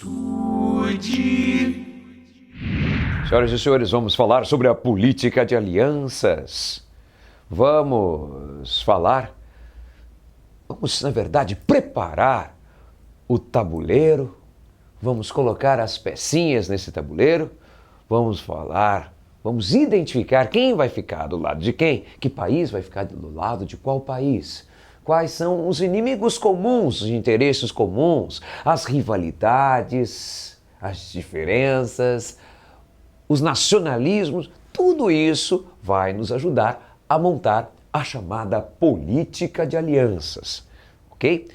Estude. Senhoras e senhores, vamos falar sobre a política de alianças. Vamos, na verdade, preparar o tabuleiro. Vamos colocar as pecinhas nesse tabuleiro. Vamos identificar quem vai ficar do lado de quem, que país vai ficar do lado de qual país. Quais são os inimigos comuns, os interesses comuns, as rivalidades, as diferenças, os nacionalismos, tudo isso vai nos ajudar a montar a chamada política de alianças, ok?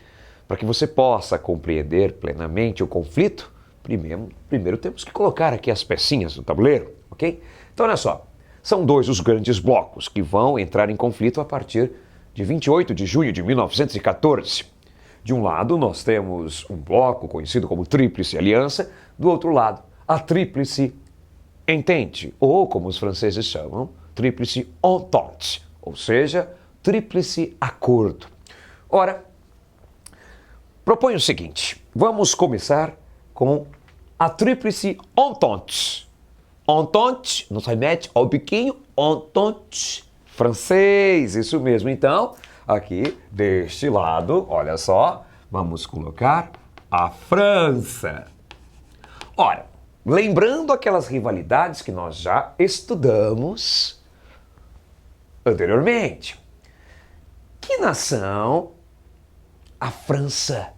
Para que você possa compreender plenamente o conflito, primeiro temos que colocar aqui as pecinhas no tabuleiro, ok? Então, olha só, são dois os grandes blocos que vão entrar em conflito a partir de 28 de junho de 1914. De um lado, nós temos um bloco conhecido como Tríplice Aliança, do outro lado, a Tríplice Entente, ou como os franceses chamam, Tríplice Entente, ou seja, Tríplice Acordo. Ora, proponho o seguinte, vamos começar com a Tríplice Entente. Entente, não se remete ao biquinho, Entente, francês, isso mesmo. Então, aqui deste lado, olha só, vamos colocar a França. Ora, lembrando aquelas rivalidades que nós já estudamos anteriormente. Que nação a França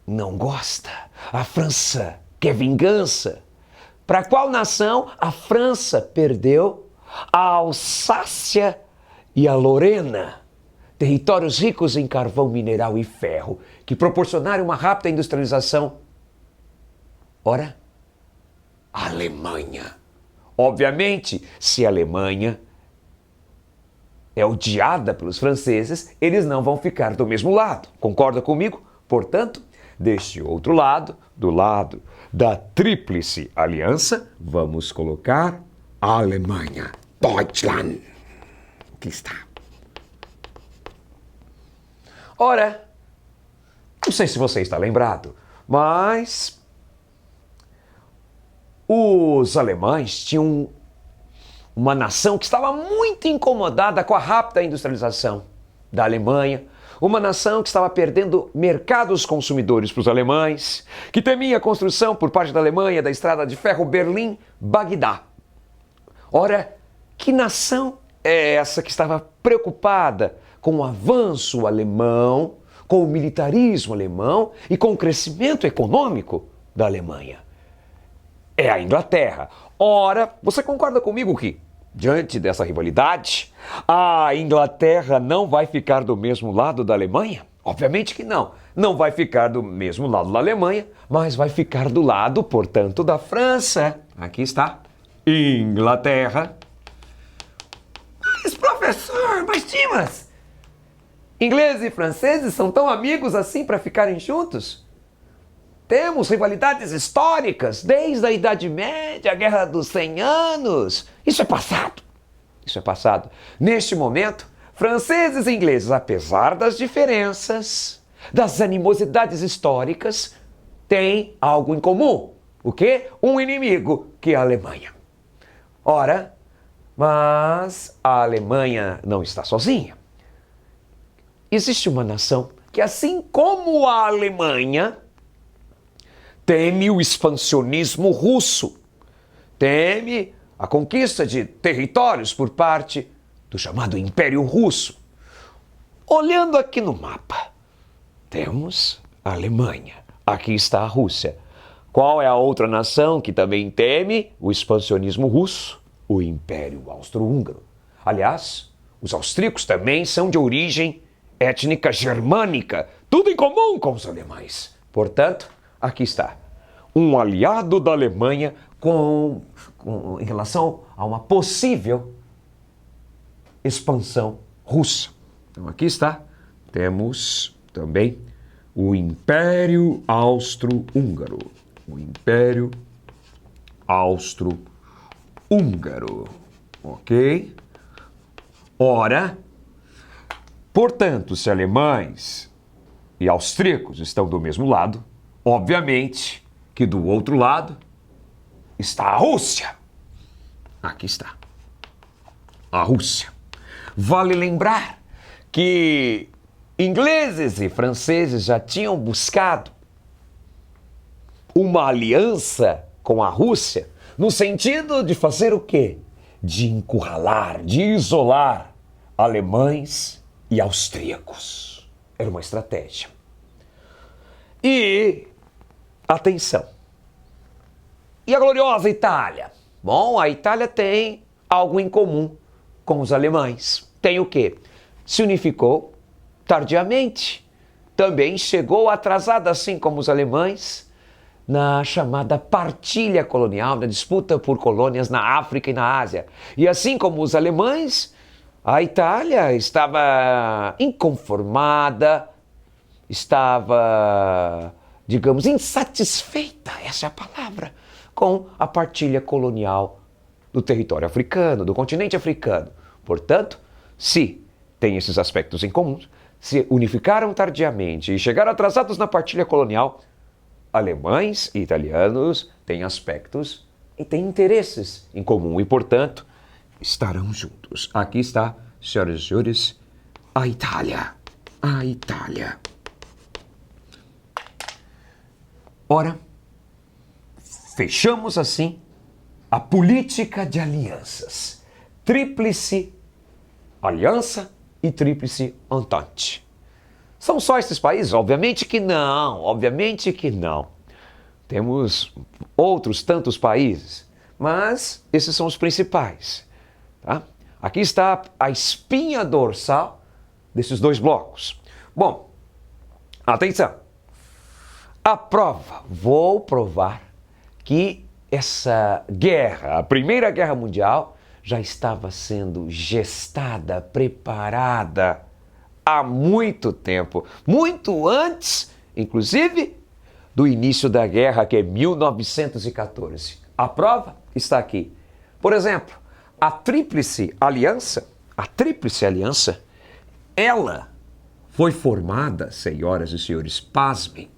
não gosta? A França quer vingança? Para qual nação a França perdeu a Alsácia e a Lorena? Territórios ricos em carvão mineral e ferro, que proporcionaram uma rápida industrialização. Ora, a Alemanha. Obviamente, se a Alemanha é odiada pelos franceses, eles não vão ficar do mesmo lado. Concorda comigo? Portanto, deste outro lado, do lado da Tríplice Aliança, vamos colocar a Alemanha. Deutschland. Aqui está. Ora, não sei se você está lembrado, mas os alemães tinham uma nação que estava muito incomodada com a rápida industrialização da Alemanha, uma nação que estava perdendo mercados consumidores para os alemães, que temia a construção por parte da Alemanha da estrada de ferro Berlim-Bagdá. Ora, que nação é essa que estava preocupada com o avanço alemão, com o militarismo alemão e com o crescimento econômico da Alemanha? É a Inglaterra. Ora, você concorda comigo que, diante dessa rivalidade, a Inglaterra não vai ficar do mesmo lado da Alemanha? Obviamente que não. Não vai ficar do mesmo lado da Alemanha, mas vai ficar do lado, portanto, da França. Aqui está. Inglaterra. Mas, professor, Dimas, ingleses e franceses são tão amigos assim para ficarem juntos? Temos rivalidades históricas desde a Idade Média, a Guerra dos 100 Anos. Isso é passado. Isso é passado. Neste momento, franceses e ingleses, apesar das diferenças, das animosidades históricas, têm algo em comum. O quê? Um inimigo, que é a Alemanha. Ora, mas a Alemanha não está sozinha. Existe uma nação que, assim como a Alemanha, teme o expansionismo russo, teme a conquista de territórios por parte do chamado Império Russo. Olhando aqui no mapa, temos a Alemanha, aqui está a Rússia. Qual é a outra nação que também teme o expansionismo russo? O Império Austro-Húngaro. Aliás, os austríacos também são de origem étnica germânica, tudo em comum com os alemães. Portanto, aqui está, um aliado da Alemanha em relação a uma possível expansão russa. Então aqui está, temos também o Império Austro-Húngaro. O Império Austro-Húngaro, ok? Ora, portanto, se alemães e austríacos estão do mesmo lado, obviamente que do outro lado está a Rússia. Aqui está. A Rússia. Vale lembrar que ingleses e franceses já tinham buscado uma aliança com a Rússia no sentido de fazer o quê? De encurralar, de isolar alemães e austríacos. Era uma estratégia. E, atenção, e a gloriosa Itália? Bom, a Itália tem algo em comum com os alemães. Tem o quê? Se unificou tardiamente. Também chegou atrasada, assim como os alemães, na chamada partilha colonial, na disputa por colônias na África e na Ásia. E assim como os alemães, a Itália estava inconformada, estava, digamos, insatisfeita, essa é a palavra, com a partilha colonial do território africano, do continente africano. Portanto, se tem esses aspectos em comum, se unificaram tardiamente e chegaram atrasados na partilha colonial, alemães e italianos têm aspectos e têm interesses em comum e, portanto, estarão juntos. Aqui está, senhoras e senhores, a Itália. A Itália. Ora, fechamos assim a política de alianças. Tríplice aliança e tríplice entente. São só esses países? Obviamente que não, obviamente que não. Temos outros tantos países, mas esses são os principais. Tá? Aqui está a espinha dorsal desses dois blocos. Bom, atenção. A prova, vou provar que essa guerra, a Primeira Guerra Mundial, já estava sendo gestada, preparada há muito tempo, muito antes, inclusive, do início da guerra, que é 1914. A prova está aqui. Por exemplo, a Tríplice Aliança, ela foi formada, senhoras e senhores, pasmem,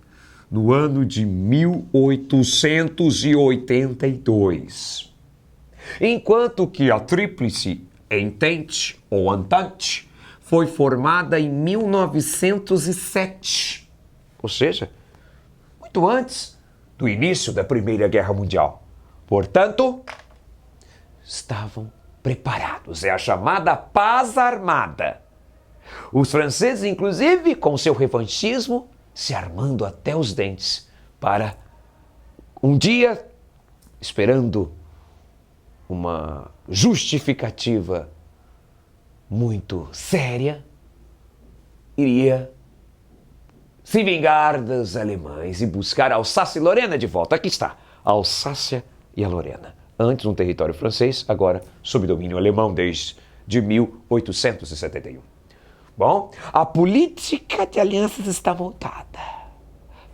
no ano de 1882. Enquanto que a Tríplice Entente, ou Entente, foi formada em 1907. Ou seja, muito antes do início da Primeira Guerra Mundial. Portanto, estavam preparados. É a chamada paz armada. Os franceses, inclusive, com seu revanchismo, se armando até os dentes para um dia, esperando uma justificativa muito séria, iria se vingar dos alemães e buscar a Alsácia e Lorena de volta. Aqui está, a Alsácia e a Lorena. Antes um território francês, agora sob domínio alemão desde 1871. Bom, a política de alianças está montada.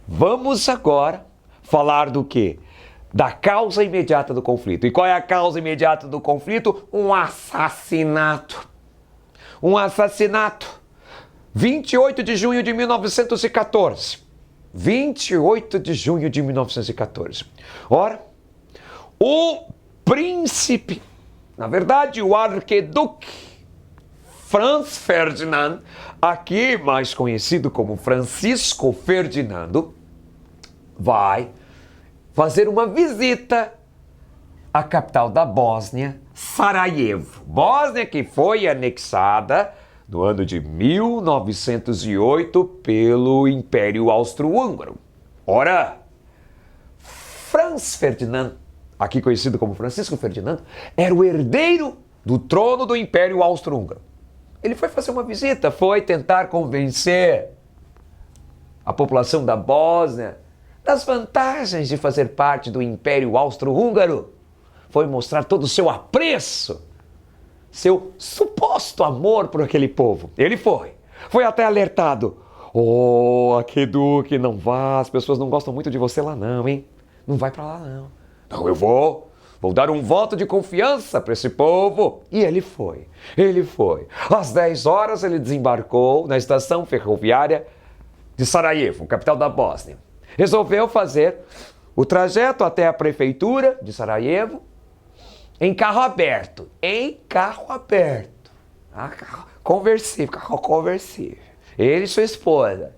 Vamos agora falar do quê? Da causa imediata do conflito. E qual é a causa imediata do conflito? Um assassinato. Um assassinato. 28 de junho de 1914. 28 de junho de 1914. Ora, o príncipe, na verdade, o arquiduque Franz Ferdinand, aqui mais conhecido como Francisco Ferdinando, vai fazer uma visita à capital da Bósnia, Sarajevo. Bósnia que foi anexada no ano de 1908 pelo Império Austro-Húngaro. Ora, Franz Ferdinand, aqui conhecido como Francisco Ferdinando, era o herdeiro do trono do Império Austro-Húngaro. Ele foi fazer uma visita, foi tentar convencer a população da Bósnia das vantagens de fazer parte do Império Austro-Húngaro. Foi mostrar todo o seu apreço, seu suposto amor por aquele povo. Ele foi até alertado. Oh, arquiduque, não vá, as pessoas não gostam muito de você lá não, hein? Não vai pra lá não. Não, eu vou dar um voto de confiança para esse povo. E ele foi. Às 10 horas ele desembarcou na estação ferroviária de Sarajevo, capital da Bósnia. resolveu fazer o trajeto até a prefeitura de Sarajevo em carro aberto. Em carro aberto. Carro conversível. Ele e sua esposa,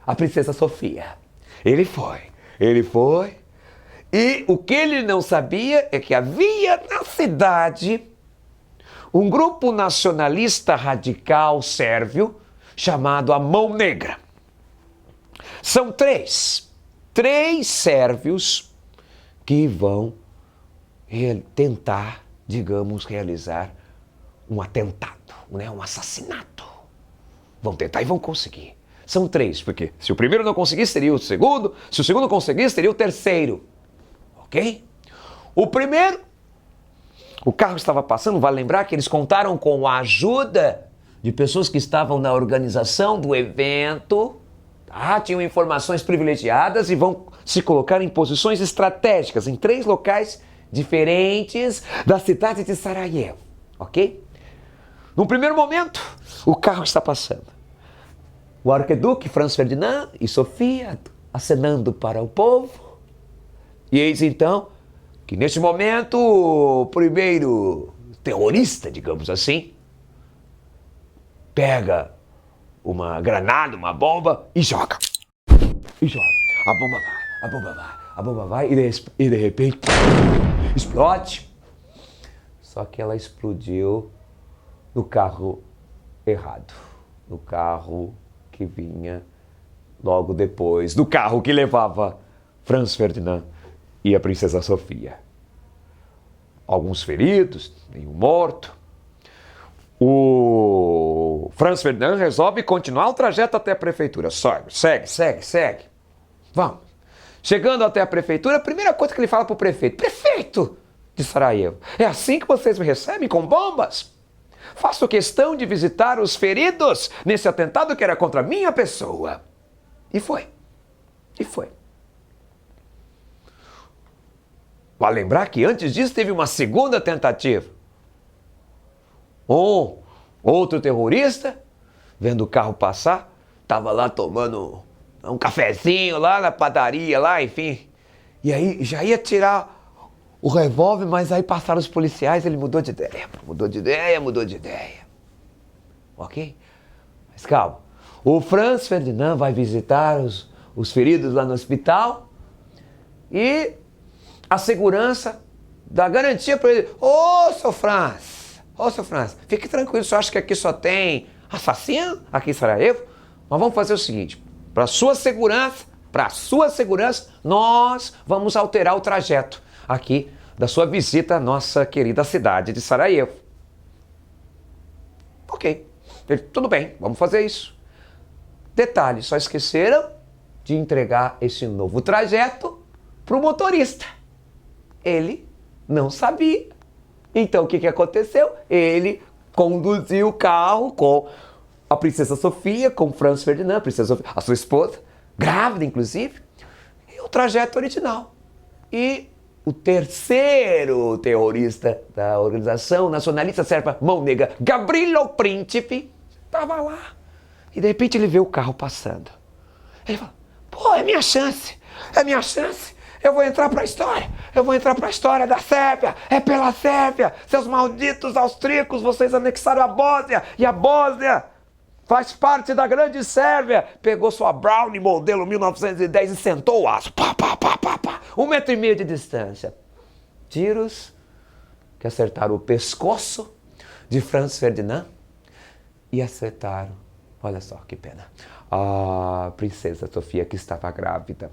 a princesa Sofia. Ele foi. E o que ele não sabia é que havia na cidade um grupo nacionalista radical sérvio chamado a Mão Negra. São três sérvios que vão tentar, digamos, realizar um atentado, né? Um assassinato. Vão tentar e vão conseguir. São três, porque se o primeiro não conseguisse, seria o segundo. Se o segundo não conseguisse, seria o terceiro. Ok? O primeiro, o carro estava passando, vale lembrar que eles contaram com a ajuda de pessoas que estavam na organização do evento, tá? Tinham informações privilegiadas e vão se colocar em posições estratégicas em 3 locais diferentes da cidade de Sarajevo, ok? No primeiro momento, o carro está passando. O arquiduque Franz Ferdinand e Sofia acenando para o povo. E eis então que neste momento o primeiro terrorista, digamos assim, pega uma granada, uma bomba e joga. A bomba vai e de repente explode. Só que ela explodiu no carro errado. No carro que vinha logo depois. Do carro que levava Franz Ferdinand e a princesa Sofia. Alguns feridos, nenhum morto. O Franz Ferdinand resolve continuar o trajeto até a prefeitura. Segue. Vamos. Chegando até a prefeitura, a primeira coisa que ele fala para o prefeito: prefeito de Sarajevo, é assim que vocês me recebem, com bombas? Faço questão de visitar os feridos nesse atentado que era contra a minha pessoa. E foi. Vale lembrar que antes disso teve uma segunda tentativa. Outro terrorista, vendo o carro passar, estava lá tomando um cafezinho lá na padaria, lá, enfim. E aí já ia tirar o revólver, mas aí passaram os policiais, ele mudou de ideia. Ok? Mas calma. O Franz Ferdinand vai visitar os feridos lá no hospital e a segurança dá garantia para ele. Ô, seu Franz, fique tranquilo, você acha que aqui só tem assassino, aqui em Sarajevo? Mas vamos fazer o seguinte, para sua segurança, nós vamos alterar o trajeto aqui da sua visita à nossa querida cidade de Sarajevo. Ok, tudo bem, vamos fazer isso. Detalhe, só esqueceram de entregar esse novo trajeto para o motorista. Ele não sabia. Então o que aconteceu? Ele conduziu o carro com a princesa Sofia, com Franz Ferdinand, a sua esposa, grávida inclusive, e o trajeto original. E o terceiro terrorista da organização nacionalista sérvia Mão Negra, Gavrilo Princip, estava lá. E de repente ele vê o carro passando. Ele fala: pô, é minha chance. Eu vou entrar para a história da Sérvia. É pela Sérvia. Seus malditos austríacos, vocês anexaram a Bósnia. E a Bósnia faz parte da grande Sérvia. Pegou sua Brownie modelo 1910 e sentou o aço. 1,5 metro de distância. Tiros que acertaram o pescoço de Franz Ferdinand e acertaram, olha só que pena, a princesa Sofia, que estava grávida.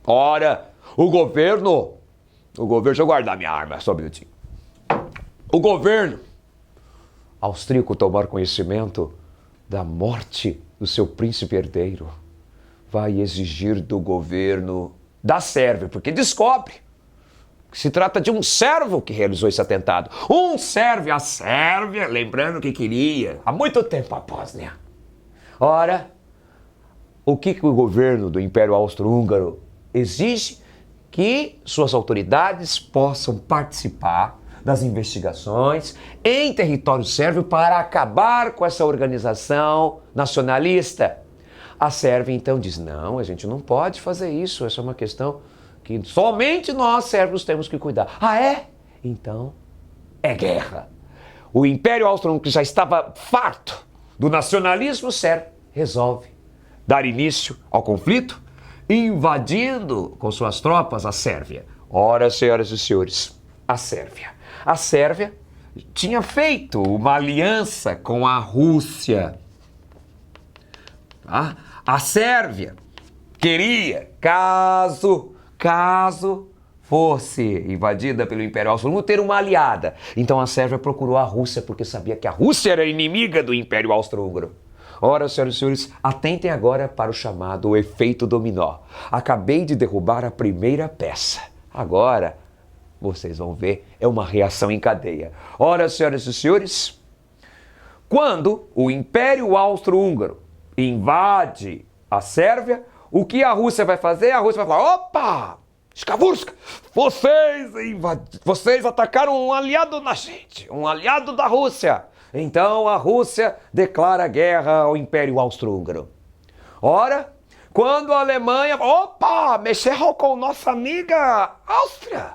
Ora, o governo, deixa eu guardar minha arma, só um minutinho. O governo austríaco tomar conhecimento da morte do seu príncipe herdeiro vai exigir do governo da Sérvia, porque descobre que se trata de um sérvio que realizou esse atentado. Um sérvio, a Sérvia, lembrando que queria há muito tempo a Bósnia. Ora, o que o governo do Império Austro-Húngaro exige? Que suas autoridades possam participar das investigações em território sérvio para acabar com essa organização nacionalista. A Sérvia então diz, não, a gente não pode fazer isso, essa é uma questão que somente nós sérvios temos que cuidar. Ah, é? Então é guerra. O Império Austro-Húngaro, que já estava farto do nacionalismo sérvio, resolve dar início ao conflito, invadindo com suas tropas a Sérvia. Ora, senhoras e senhores, a Sérvia. A Sérvia tinha feito uma aliança com a Rússia. Tá? A Sérvia queria, caso fosse invadida pelo Império Austro-Húngaro, ter uma aliada. Então a Sérvia procurou a Rússia porque sabia que a Rússia era inimiga do Império Austro-Húngaro. Ora, senhoras e senhores, atentem agora para o chamado efeito dominó. Acabei de derrubar a primeira peça. Agora, vocês vão ver, é uma reação em cadeia. Ora, senhoras e senhores, quando o Império Austro-Húngaro invade a Sérvia, o que a Rússia vai fazer? A Rússia vai falar, opa, Skavurska, vocês atacaram um aliado da gente, um aliado da Rússia. Então a Rússia declara guerra ao Império Austro-Húngaro. Ora, quando a Alemanha, opa, mexeu com nossa amiga Áustria.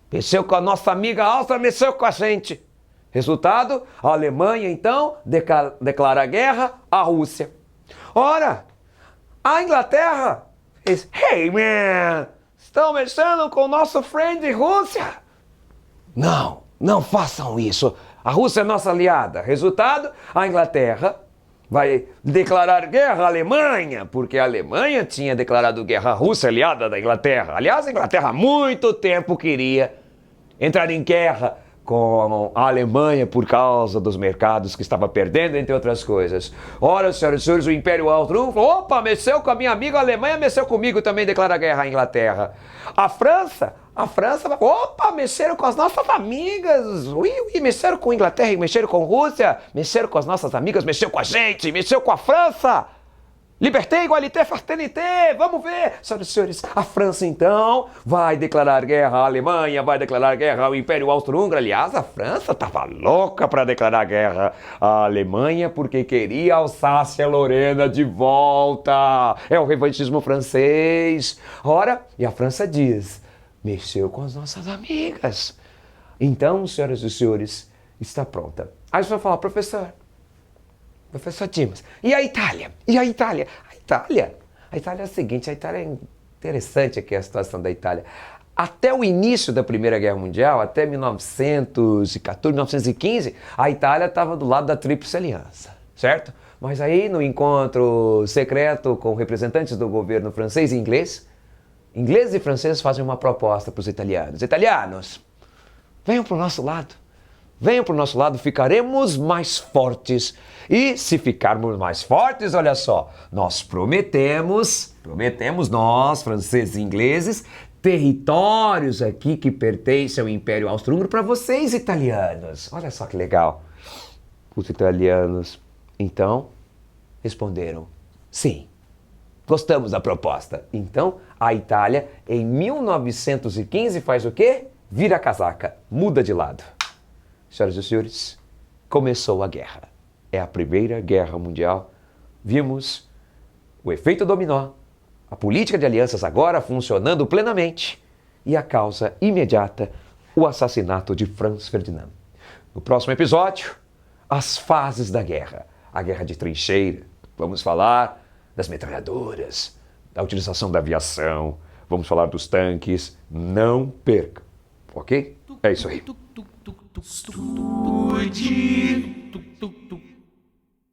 Mexeu com a nossa amiga Áustria, mexeu com a gente. Resultado, a Alemanha então declara guerra à Rússia. Ora, a Inglaterra diz, hey man, estão mexendo com o nosso friend Rússia? Não façam isso. A Rússia é nossa aliada. Resultado, a Inglaterra vai declarar guerra à Alemanha, porque a Alemanha tinha declarado guerra à Rússia, aliada da Inglaterra. Aliás, a Inglaterra há muito tempo queria entrar em guerra com a Alemanha por causa dos mercados que estava perdendo, entre outras coisas. Ora, senhoras e senhores, o Império Austro-Húngaro falou, opa, mexeu com a minha amiga a Alemanha, mexeu comigo, também declara guerra à Inglaterra. A França, opa, mexeram com as nossas amigas, mexeram com a Inglaterra, mexeram com a Rússia, mexeram com as nossas amigas, mexeu com a gente, mexeu com a França. Liberté, égalité, fraternité, vamos ver. Senhoras e senhores, a França então vai declarar guerra à Alemanha, vai declarar guerra ao Império Austro-Húngaro. Aliás, a França estava louca para declarar guerra à Alemanha porque queria a Alsácia-Lorena de volta. É o revanchismo francês. Ora, e a França diz, mexeu com as nossas amigas. Então, senhoras e senhores, está pronta. Aí você vai falar, professor Dimas, e a Itália? A Itália é o seguinte, a Itália é interessante aqui a situação da Itália. Até o início da Primeira Guerra Mundial, até 1914, 1915, a Itália estava do lado da Tríplice Aliança, certo? Mas aí, no encontro secreto com representantes do governo francês e inglês, ingleses e franceses fazem uma proposta para os italianos. Italianos, venham para o nosso lado. Venham para o nosso lado, ficaremos mais fortes. E se ficarmos mais fortes, olha só, nós prometemos nós, franceses e ingleses, territórios aqui que pertencem ao Império Austro-Húngaro para vocês, italianos. Olha só que legal. Os italianos, então, responderam, sim, gostamos da proposta. Então, a Itália, em 1915, faz o quê? Vira a casaca, muda de lado. Senhoras e senhores, começou a guerra. É a Primeira Guerra Mundial. Vimos o efeito dominó, a política de alianças agora funcionando plenamente e a causa imediata, o assassinato de Franz Ferdinand. No próximo episódio, as fases da guerra. A guerra de trincheira. Vamos falar das metralhadoras, da utilização da aviação. Vamos falar dos tanques. Não perca, ok? É isso aí. Estude